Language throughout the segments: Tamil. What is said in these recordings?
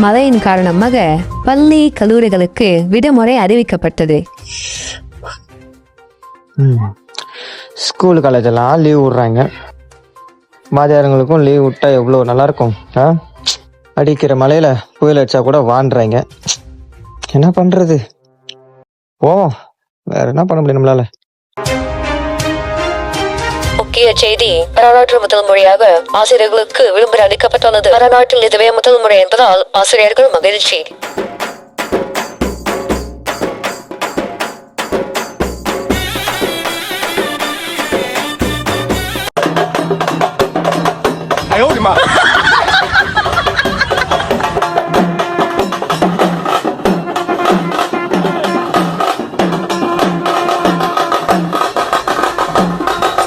மழையின் காரணமாக பள்ளி கல்லூரிகளுக்கு விடுமுறை அறிவிக்கப்பட்டது. ஸ்கூல் காலேஜ் எல்லாம் லீவ் விடுறாங்க. வாத்தியாரங்களுக்கும் லீவ் விட்டா எவ்வளவு நல்லா இருக்கும். அடிக்கிற மலையில புயல் அடிச்சா கூட வாண்டுறாங்க. என்ன பண்றது? வேற என்ன பண்ண முடியும் நம்மளால? முக்கிய செய்தி: வரலாற்று முதல் முறையாக ஆசிரியர்களுக்கு விடுமுறை அளிக்கப்பட்டுள்ளது. வரலாற்றில் இதுவே முதல் முறை என்பதால் ஆசிரியர்கள் மகிழ்ச்சி.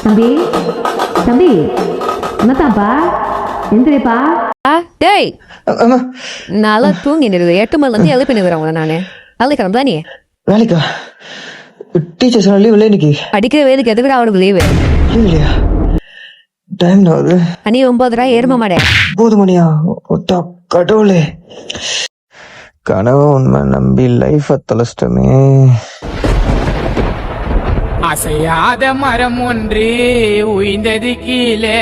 தம்பி தம்பி என்னத்தாப்பா எந்திரிப்பா. டேய், நல்லா தூங்கினது. 8 மணிலேருந்து எழுப்பினுக்கிறேன் உங்களை நானு. அழைக்கிறோம் தானே வேலைக்கா? டீச்சர்ஸ் லீவ் இல்லை இன்னைக்கு. அடிக்கிற வேலைக்கு எதுக்குற அவனுக்கு லீவு? லீவ் இல்லையா? டைம் ஆகுது. அணி 9:30 ஏறுமா மாடே. 9 மணியா? ஒத்தா கடவுளே, கனவு உண்மை நம்பி லைஃப தொலைச்சிட்டமே. அசையாத மரம் ஒன்று உய்ந்தது கீழே.